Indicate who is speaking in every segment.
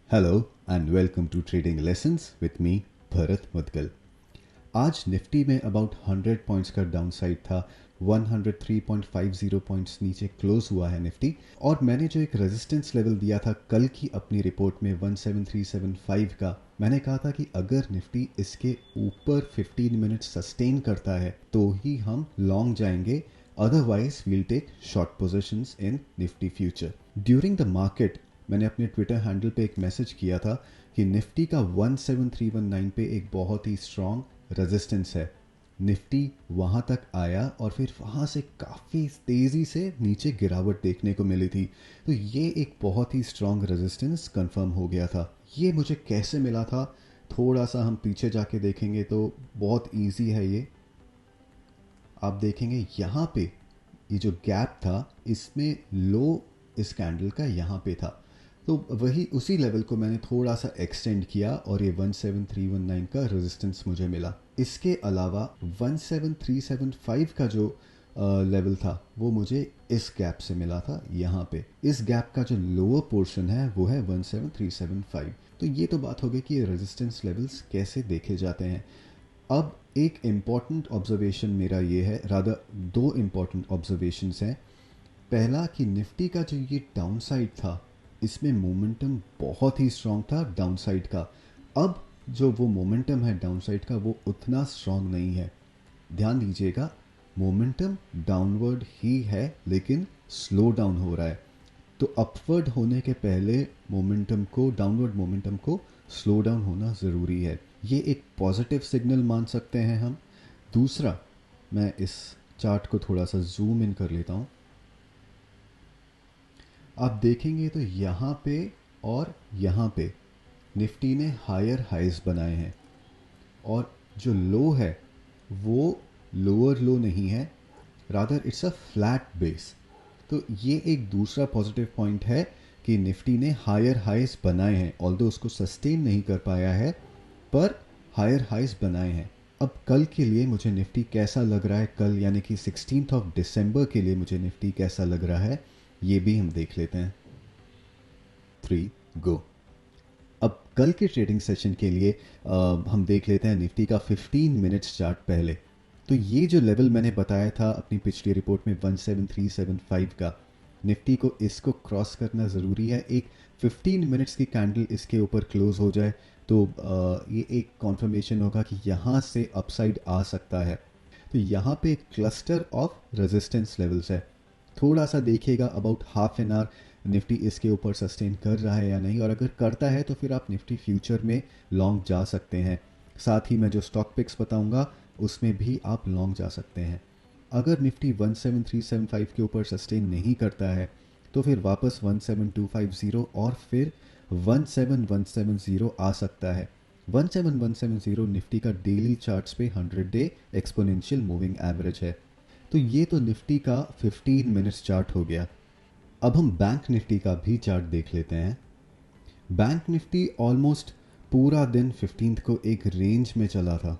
Speaker 1: Hello and welcome to trading lessons with me Bharat Mudgal. आज Nifty में about 100 points का downside था। 103.50 points नीचे क्लोज हुआ है निफ्टी। और मैंने जो एक रेजिस्टेंस लेवल दिया था कल की अपनी रिपोर्ट में 17375 का, मैंने कहा था कि अगर निफ्टी इसके ऊपर 15 मिनट्स सस्टेन करता है तो ही हम लॉन्ग जाएंगे, otherwise we'll take short positions in Nifty future. During the market मैंने अपने ट्विटर हैंडल पे एक मैसेज किया था कि निफ्टी का 17319 पे एक बहुत ही स्ट्रॉन्ग रेजिस्टेंस है। निफ्टी वहाँ तक आया और फिर वहाँ से काफ़ी तेज़ी से नीचे गिरावट देखने को मिली थी, तो ये एक बहुत ही स्ट्रॉन्ग रेजिस्टेंस कंफर्म हो गया था। ये मुझे कैसे मिला था, थोड़ा सा हम पीछे जाके देखेंगे तो बहुत इजी है ये। आप देखेंगे यहाँ पे ये जो गैप था इसमें लो इस कैंडल का यहाँ पे था, तो वही उसी लेवल को मैंने थोड़ा सा एक्सटेंड किया और ये 17319 का रेजिस्टेंस मुझे मिला। इसके अलावा 17375 का जो लेवल था वो मुझे इस गैप से मिला था। यहाँ पे इस गैप का जो लोअर पोर्शन है वो है 17375। तो ये तो बात हो गई कि ये रेजिस्टेंस लेवल्स कैसे देखे जाते हैं। अब एक इम्पॉर्टेंट ऑब्जर्वेशन मेरा ये है, रादर दो इम्पॉर्टेंट ऑब्जर्वेशंस हैं। पहला कि निफ्टी का जो ये डाउन साइड था इसमें मोमेंटम बहुत ही स्ट्रांग था डाउन साइड का। अब जो वो मोमेंटम है डाउन साइड का वो उतना स्ट्रांग नहीं है। ध्यान दीजिएगा, मोमेंटम डाउनवर्ड ही है लेकिन स्लो डाउन हो रहा है। तो अपवर्ड होने के पहले मोमेंटम को, डाउनवर्ड मोमेंटम को स्लो डाउन होना ज़रूरी है। ये एक पॉजिटिव सिग्नल मान सकते हैं हम। दूसरा, मैं इस चार्ट को थोड़ा सा जूम इन कर लेता हूँ। आप देखेंगे तो यहाँ पे और यहाँ पे निफ्टी ने हायर हाइज बनाए हैं और जो लो है वो लोअर लो नहीं है, rather it's a flat base. तो ये एक दूसरा पॉजिटिव पॉइंट है कि निफ्टी ने हायर हाइज बनाए हैं, ऑल्दो उसको सस्टेन नहीं कर पाया है पर हायर हाइज बनाए हैं। अब कल के लिए मुझे निफ्टी कैसा लग रहा है, कल यानी कि 16th ऑफ दिसंबर के लिए मुझे निफ्टी कैसा लग रहा है ये भी हम देख लेते हैं। 3 गो। अब कल के ट्रेडिंग सेशन के लिए हम देख लेते हैं निफ्टी का 15 मिनट्स चार्ट पहले। तो ये जो लेवल मैंने बताया था अपनी पिछली रिपोर्ट में 17375 का, निफ्टी को इसको क्रॉस करना ज़रूरी है। एक 15 मिनट्स की कैंडल इसके ऊपर क्लोज हो जाए तो ये एक कॉन्फर्मेशन होगा कि यहाँ से अपसाइड आ सकता है। तो यहाँ पे एक क्लस्टर ऑफ रेजिस्टेंस लेवल्स है। थोड़ा सा देखिएगा about half an our Nifty इसके ऊपर सस्टेन कर रहा है या नहीं, और अगर करता है तो फिर आप निफ्टी फ्यूचर में लॉन्ग जा सकते हैं। साथ ही मैं जो स्टॉक पिक्स बताऊंगा उसमें भी आप लॉन्ग जा सकते हैं। अगर निफ्टी 17375 के ऊपर सस्टेन नहीं करता है तो फिर वापस 17250 और फिर 17170 आ सकता है। 17170 निफ्टी का डेली चार्ट्स पे 100 डे एक्सपोनेंशियल मूविंग एवरेज है। तो ये तो निफ्टी का 15 मिनट्स चार्ट हो गया। अब हम बैंक निफ्टी का भी चार्ट देख लेते हैं। बैंक निफ्टी ऑलमोस्ट पूरा दिन 15th को एक रेंज में चला था।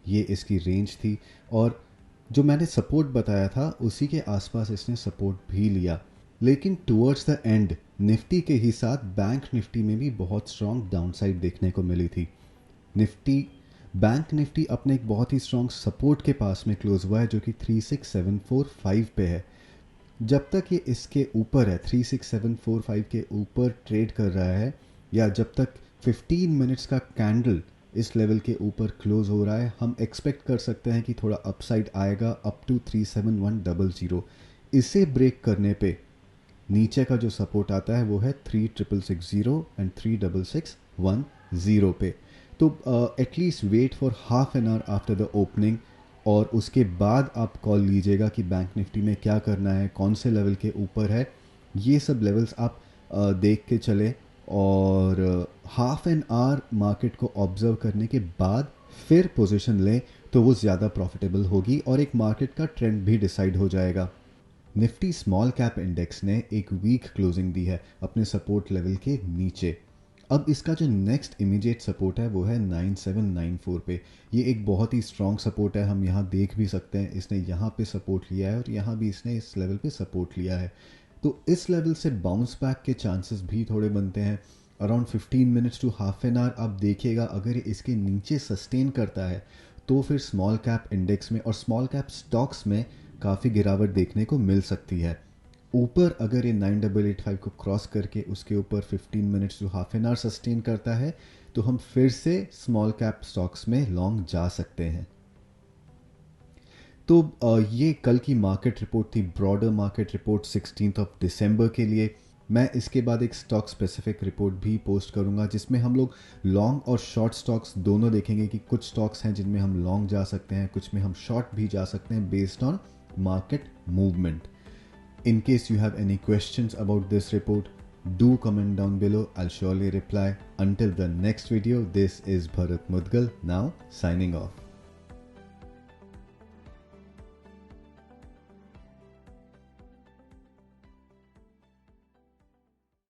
Speaker 1: ये इसकी रेंज थी और जो मैंने सपोर्ट बताया था उसी के आसपास इसने सपोर्ट भी लिया, लेकिन टुवर्ड्स द एंड निफ्टी के ही साथ बैंक निफ्टी में भी बहुत स्ट्रांग डाउनसाइड देखने को मिली थी। बैंक निफ्टी अपने एक बहुत ही स्ट्रांग सपोर्ट के पास में क्लोज हुआ है जो कि 36745 पे है। जब तक ये इसके ऊपर है, 36745 के ऊपर ट्रेड कर रहा है, या जब तक 15 मिनट्स का कैंडल इस लेवल के ऊपर क्लोज हो रहा है, हम एक्सपेक्ट कर सकते हैं कि थोड़ा अपसाइड आएगा अप टू 37100। इसे ब्रेक करने पे नीचे का जो सपोर्ट आता है वो है 3660 एंड 36610 पे। तो at least wait for half an hour after the opening और उसके बाद आप कॉल लीजिएगा कि बैंक निफ्टी में क्या करना है, कौन से लेवल के ऊपर है। ये सब लेवल्स आप देख के चले और हाफ एन आवर मार्केट को ऑब्जर्व करने के बाद फिर पोजीशन लें तो वो ज़्यादा प्रॉफिटेबल होगी और एक मार्केट का ट्रेंड भी डिसाइड हो जाएगा। निफ्टी स्मॉल कैप इंडेक्स ने एक वीक क्लोजिंग दी है अपने सपोर्ट लेवल के नीचे। अब इसका जो नेक्स्ट इमीडिएट सपोर्ट है वो है 9794 पे। ये एक बहुत ही स्ट्रॉन्ग सपोर्ट है, हम यहाँ देख भी सकते हैं इसने यहाँ पे सपोर्ट लिया है और यहाँ भी इसने इस लेवल पे सपोर्ट लिया है। तो इस लेवल से बाउंस बैक के चांसेस भी थोड़े बनते हैं। Around 15 minutes to half an hour आप देखिएगा, अगर ये इसके नीचे सस्टेन करता है तो फिर स्मॉल कैप इंडेक्स में और स्मॉल कैप स्टॉक्स में काफ़ी गिरावट देखने को मिल सकती है। ऊपर अगर ये 9885 को क्रॉस करके उसके ऊपर 15 minutes to half an hour sustain करता है तो हम फिर से स्मॉल कैप स्टॉक्स में लॉन्ग जा सकते हैं। तो ये कल की मार्केट रिपोर्ट थी, ब्रॉडर मार्केट रिपोर्ट 16 दिसंबर के लिए। मैं इसके बाद एक स्टॉक स्पेसिफिक रिपोर्ट भी पोस्ट करूंगा जिसमें हम लोग लॉन्ग और शॉर्ट स्टॉक्स दोनों देखेंगे कि कुछ स्टॉक्स हैं जिनमें हम लॉन्ग जा सकते हैं, कुछ में हम शॉर्ट भी जा सकते हैं based on market movement. In case you have any questions about this report, do comment down below. I'll surely reply. Until the next video, this is Bharat Mudgal, now signing off.